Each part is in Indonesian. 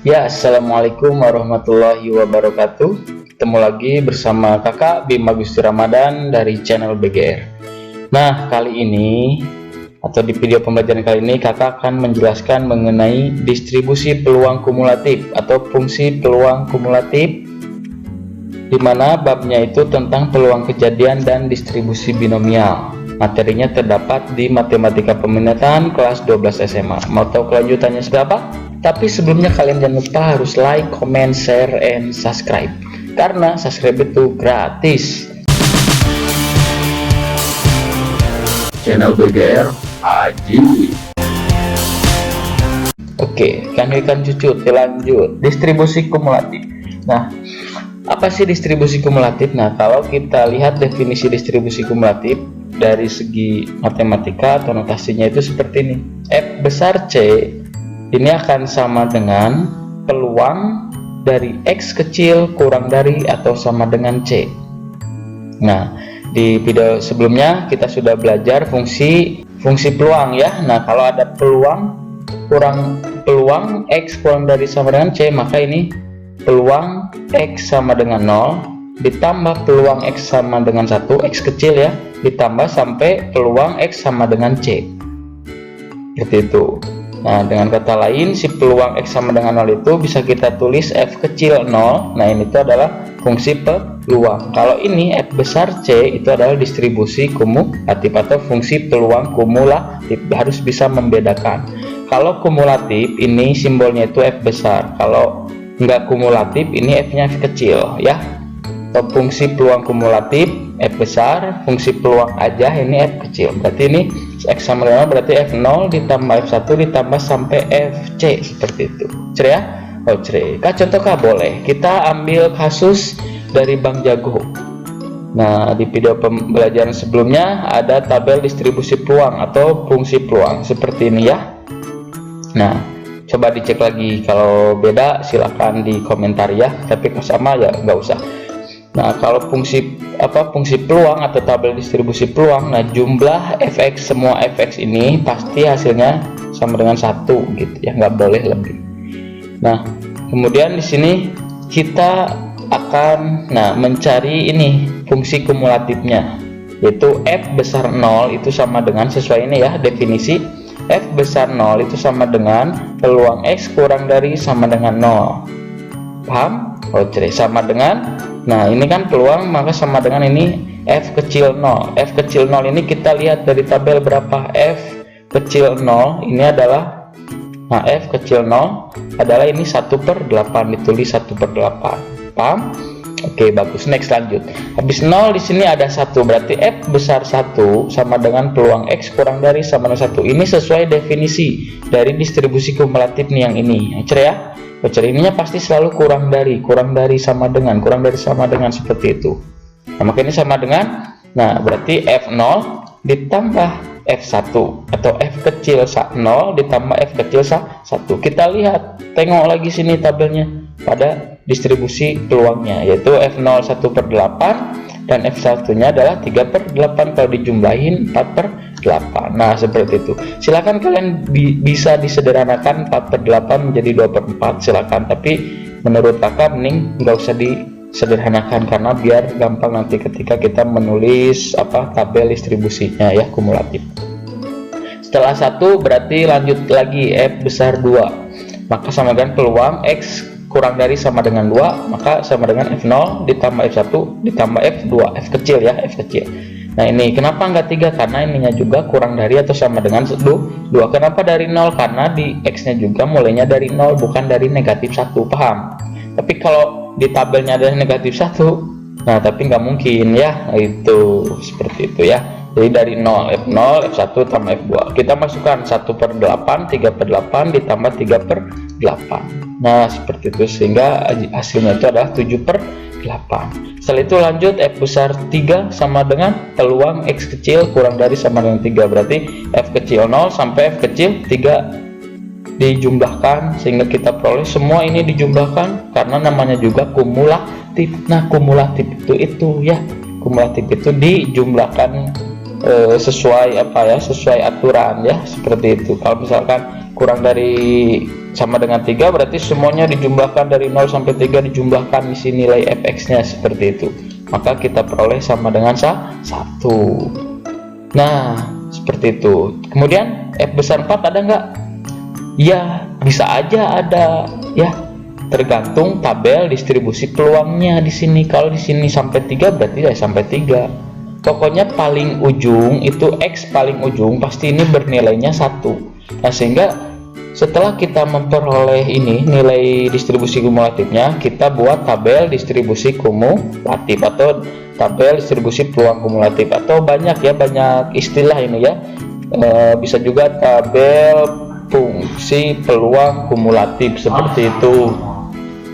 Ya, assalamualaikum warahmatullahi wabarakatuh. Ketemu lagi bersama kakak Bima Gusti Ramadan dari channel BGR. Nah, kali ini atau di video pembelajaran kali ini kakak akan menjelaskan mengenai distribusi peluang kumulatif atau fungsi peluang kumulatif, di mana babnya itu tentang peluang kejadian dan distribusi binomial. Materinya terdapat di Matematika Peminatan kelas 12 SMA. Mau tahu kelanjutannya seperti apa? Tapi sebelumnya kalian jangan lupa harus like, comment, share, and subscribe, karena subscribe itu gratis. Channel BGR Aji. Oke, kan cucut, lanjut. Distribusi kumulatif. Nah, apa sih distribusi kumulatif? Nah, kalau kita lihat definisi distribusi kumulatif dari segi matematika atau notasinya itu seperti ini. F besar C ini akan sama dengan peluang dari X kecil kurang dari atau sama dengan C. Nah, di video sebelumnya kita sudah belajar fungsi peluang ya. Nah, kalau ada peluang X kurang dari sama dengan C, maka ini peluang X sama dengan 0 ditambah peluang X sama dengan 1, X kecil ya, ditambah sampai peluang X sama dengan C. Seperti itu. Nah, dengan kata lain, si peluang X sama dengan 0 itu bisa kita tulis F kecil 0. Nah, ini itu adalah fungsi peluang. Kalau ini F besar C itu adalah distribusi kumulatif atau fungsi peluang kumulatif. Harus bisa membedakan. Kalau kumulatif, ini simbolnya itu F besar. Kalau enggak kumulatif, ini F-nya F kecil ya. Atau fungsi peluang kumulatif F besar, fungsi peluang aja ini F kecil. Berarti ini X sama dengan 0 berarti F0 ditambah F1 ditambah sampai FC, seperti itu. Cere ya? Oh, cere. Contoh kah boleh. Kita ambil kasus dari Bank Jago. Nah, di video pembelajaran sebelumnya ada tabel distribusi peluang atau fungsi peluang seperti ini ya. Nah, coba dicek lagi. Kalau beda silakan di komentar ya. Tapi kalau sama ya nggak usah. Nah, kalau fungsi peluang atau tabel distribusi peluang, nah jumlah fx, semua fx ini pasti hasilnya sama dengan 1 gitu ya, nggak boleh lebih. Nah, kemudian di sini kita akan mencari ini fungsi kumulatifnya, yaitu f besar 0 itu sama dengan, sesuai ini ya definisi, f besar 0 itu sama dengan peluang x kurang dari sama dengan 0. Paham? Oke, sama dengan, nah ini kan peluang, maka sama dengan ini F kecil 0. F kecil 0 ini kita lihat dari tabel berapa. F kecil 0 ini adalah, nah F kecil 0 adalah ini 1/8, ditulis 1/8. Paham? Oke, bagus. Next, lanjut. Habis 0 di sini ada 1, berarti F besar 1 sama dengan peluang X kurang dari sama dengan 1. Ini sesuai definisi dari distribusi kumulatif nih yang ini. Cer ya? Ininya pasti selalu kurang dari sama dengan, seperti itu. Nah, maka ini sama dengan, nah berarti F0 ditambah F1 atau F kecil 0 ditambah F kecil 1. Kita lihat, tengok lagi sini tabelnya pada distribusi peluangnya, yaitu F0 1/8 dan F1 nya adalah 3/8, kalau dijumlahin 4/8. Nah, seperti itu. Silakan kalian bisa disederhanakan 4/8 menjadi 2/4, silakan. Tapi menurut kakak mending nggak usah disederhanakan, karena biar gampang nanti ketika kita menulis tabel distribusinya ya, kumulatif. Setelah 1 berarti lanjut lagi F besar 2, maka sama dengan peluang X kurang dari sama dengan 2, maka sama dengan F0 ditambah F1 ditambah F2, F kecil ya, F kecil. Nah, ini kenapa enggak 3? Karena ininya juga kurang dari atau sama dengan 2. Kenapa dari 0? Karena di X nya juga mulainya dari 0, bukan dari negatif 1. Paham? Tapi kalau di tabelnya ada negatif 1, nah tapi nggak mungkin ya, itu seperti itu ya. Jadi dari 0, F0, F1 tambah F2. Kita masukkan 1/8, 3/8 ditambah 3/8. Nah, seperti itu, sehingga hasilnya itu adalah 7/8. Setelah itu lanjut F besar 3 sama dengan peluang X kecil kurang dari sama dengan 3. Berarti F kecil 0 sampai F kecil 3 dijumlahkan, sehingga kita peroleh semua ini dijumlahkan, karena namanya juga kumulatif. Nah, kumulatif itu ya, kumulatif itu dijumlahkan sesuai sesuai aturan ya, seperti itu. Kalau misalkan kurang dari sama dengan 3, berarti semuanya dijumlahkan dari 0 sampai 3 dijumlahkan isi nilai fx nya seperti itu, maka kita peroleh sama dengan 1. Nah seperti itu. Kemudian f besar 4 ada nggak? Ya bisa aja ada ya, tergantung tabel distribusi peluangnya di sini. Kalau di sini sampai 3 berarti ya sampai 3. Pokoknya paling ujung itu x paling ujung pasti ini bernilainya 1. Nah sehingga setelah kita memperoleh ini nilai distribusi kumulatifnya, kita buat tabel distribusi kumulatif atau tabel distribusi peluang kumulatif, atau banyak ya, banyak istilah ini ya. Bisa juga tabel fungsi peluang kumulatif seperti itu.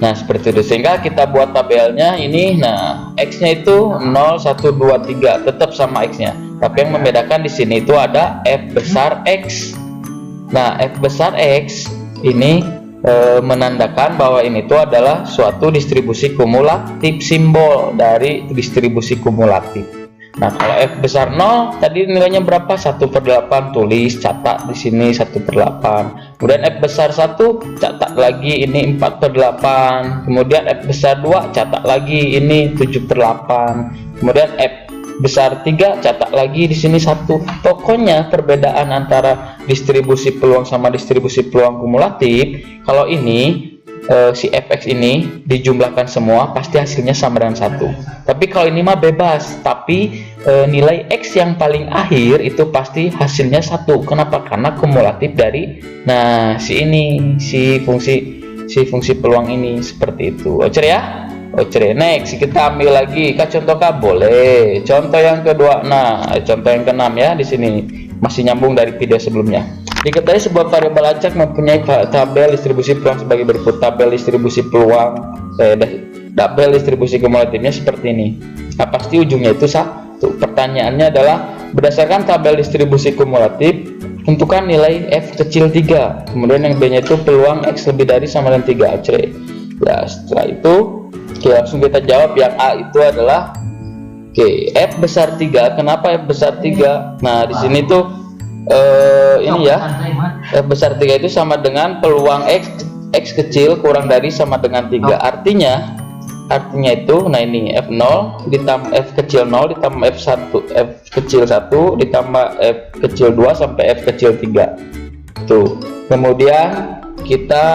Nah seperti itu, sehingga kita buat tabelnya ini. Nah x nya itu 0, 1, 2, 3 tetap sama x nya, tapi yang membedakan di sini itu ada f besar x. Nah f besar x ini menandakan bahwa ini itu adalah suatu distribusi kumulatif, simbol dari distribusi kumulatif. Nah kalau f besar 0 tadi nilainya berapa? 1/8, tulis catat di sini 1/8. Kemudian f besar 1 catat lagi ini 4/8. Kemudian f besar 2 catat lagi ini 7/8. Kemudian f besar 3 catat lagi di sini 1. Pokoknya perbedaan antara distribusi peluang sama distribusi peluang kumulatif, kalau ini si fx ini dijumlahkan semua pasti hasilnya sama dengan 1. Tapi kalau ini mah bebas, tapi nilai x yang paling akhir itu pasti hasilnya 1. Kenapa? Karena kumulatif dari si fungsi peluang ini seperti itu. Oke ya? Oke, next kita ambil lagi contoh K, boleh. Contoh yang kedua. Nah, contoh yang ke-6 ya, di sini masih nyambung dari video sebelumnya. Diketahui sebuah variabel acak mempunyai tabel distribusi peluang sebagai berikut. Tabel distribusi peluang, tabel distribusi kumulatifnya seperti ini. Nah, pasti ujungnya itu 1. Pertanyaannya adalah berdasarkan tabel distribusi kumulatif, tentukan nilai f kecil 3. Kemudian yang B nya itu peluang x lebih dari sama dengan 3. Oke. Ya, setelah itu langsung kita jawab. Yang A itu adalah f besar 3. Kenapa f besar 3? Nah, di sini tuh ini ya, f besar 3 itu sama dengan peluang x kecil kurang dari sama dengan 3. Artinya itu, nah ini f0 ditambah f kecil 0 ditambah f kecil 1 ditambah f kecil 2 sampai f kecil 3 tuh. Kemudian kita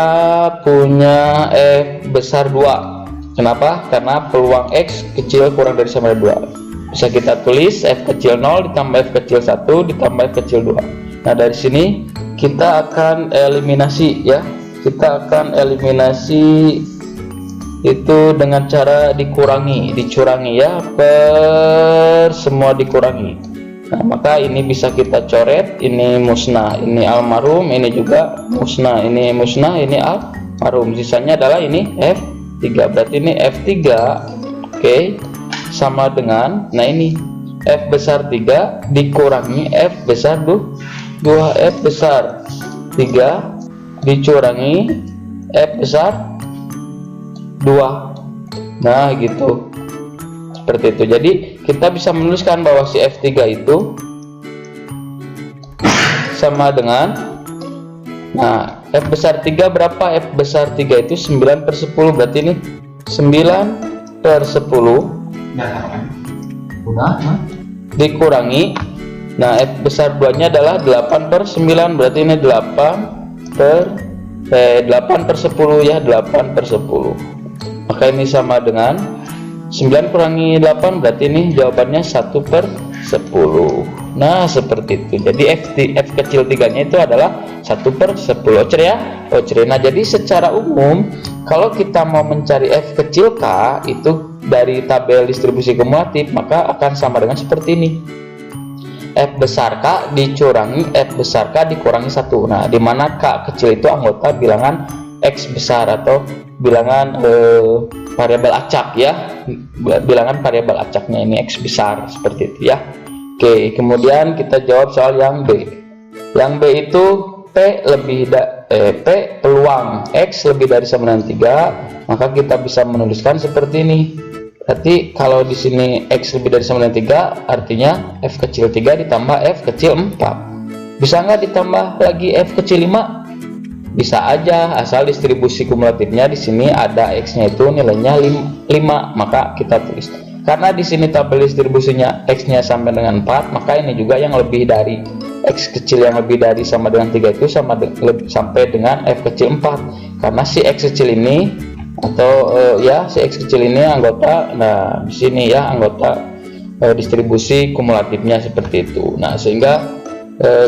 punya f besar 2. Kenapa? Karena peluang x kecil kurang dari sama dengan 2. Bisa kita tulis f kecil 0 ditambah f kecil 1 ditambah f kecil 2. Nah dari sini kita akan eliminasi ya, kita akan eliminasi itu dengan cara dicurangi ya, per semua dikurangi. Nah maka ini bisa kita coret, ini musnah, ini almarhum, ini juga musnah, ini musnah, ini almarhum. Sisanya adalah ini f3, berarti ini f3 oke, sama dengan, nah ini f besar 3 dikurangi f besar 2, f besar 3 dicurangi f besar 2. Nah gitu, seperti itu. Jadi kita bisa menuliskan bahwa si f3 itu sama dengan, nah f besar 3 berapa? F besar 3 itu 9/10, berarti ini 9/10 dikurangi, nah f besar 2 nya adalah 8/9, berarti ini 8/10 ya, 8/10. Maka ini sama dengan 9 kurangi 8, berarti ini jawabannya 1/10. Nah seperti itu. Jadi f kecil 3 nya itu adalah 1/10. Oke ya. Oke. Nah jadi secara umum kalau kita mau mencari f kecil k itu dari tabel distribusi kumulatif, maka akan sama dengan seperti ini. F besar K dicurangi F besar K dikurangi 1. Nah, di mana K kecil itu anggota bilangan X besar atau bilangan variabel acak ya. Bilangan variabel acaknya ini X besar, seperti itu ya. Oke, kemudian kita jawab soal yang B. Yang B itu P peluang X lebih dari sama dengan 3, maka kita bisa menuliskan seperti ini. Berarti kalau di sini X lebih dari sama dengan 3, artinya F kecil 3 ditambah F kecil 4. Bisa nggak ditambah lagi F kecil 5? Bisa aja asal distribusi kumulatifnya di sini ada X-nya itu nilainya 5, maka kita tulis. Karena di sini tabel distribusinya X-nya sampai dengan 4, maka ini juga yang lebih dari X kecil yang lebih dari sama dengan 3 itu sampai dengan F kecil 4. Karena si X kecil ini atau ya si X kecil ini anggota, nah di sini ya anggota distribusi kumulatifnya seperti itu. Nah, sehingga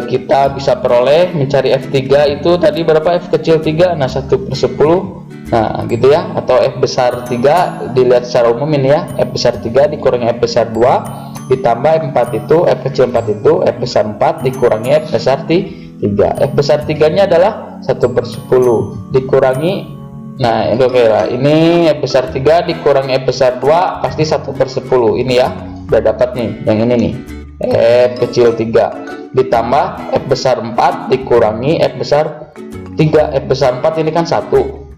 kita bisa peroleh mencari F3 itu tadi berapa, F kecil 3, nah 1/10, nah gitu ya, atau F besar 3 dilihat secara umum ini ya, F besar 3 dikurangi F besar 2 ditambah F4 itu, F kecil 4 itu, F besar 4 dikurangi F besar 3, F besar 3 nya adalah 1/10 dikurangi, nah itu oke lah, ini F besar 3 dikurangi F besar 2 pasti 1/10, ini ya udah dapat nih yang ini nih, F kecil 3 ditambah F besar 4 dikurangi F besar 3, F besar 4 ini kan 1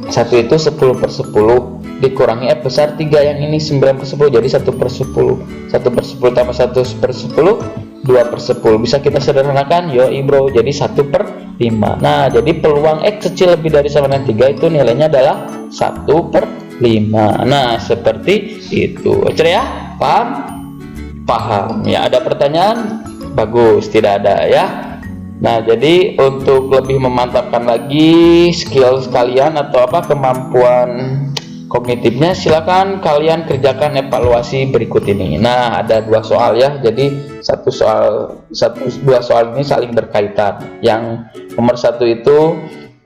itu 10/10 dikurangi F besar 3 yang ini 9/10, jadi 1/10, 1/10 tambah 1/10 2/10, bisa kita sederhanakan yoi bro, jadi 1/5. Nah, jadi peluang X kecil lebih dari sama dengan 3 itu nilainya adalah 1/5. Nah, seperti itu. Oke ya, paham ya. Ada pertanyaan? Bagus, tidak ada ya. Nah, jadi untuk lebih memantapkan lagi skill kalian atau kemampuan kognitifnya, silakan kalian kerjakan evaluasi berikut ini. Nah, ada 2 soal ya, jadi dua soal ini saling berkaitan. Yang nomor 1 itu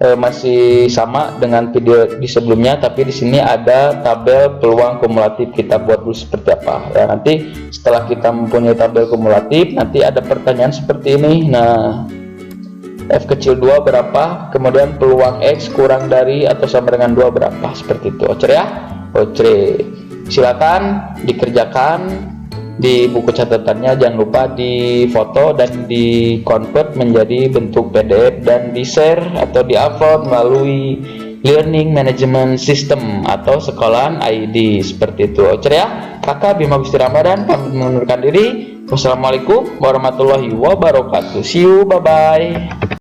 masih sama dengan video di sebelumnya, tapi di sini ada tabel peluang kumulatif. Kita buat dulu seperti apa ya, nanti setelah kita mempunyai tabel kumulatif nanti ada pertanyaan seperti ini. Nah, F kecil 2 berapa, kemudian peluang X kurang dari atau sama dengan 2 berapa, seperti itu. Oke ya, oke, silakan dikerjakan di buku catatannya, jangan lupa di foto dan di convert menjadi bentuk PDF dan di share atau di upload melalui Learning Management System atau sekolahan ID, seperti itu. Oke ya, kakak Bima Gusti Ramadan pamit mengundurkan diri. Wassalamualaikum warahmatullahi wabarakatuh. See you, bye bye.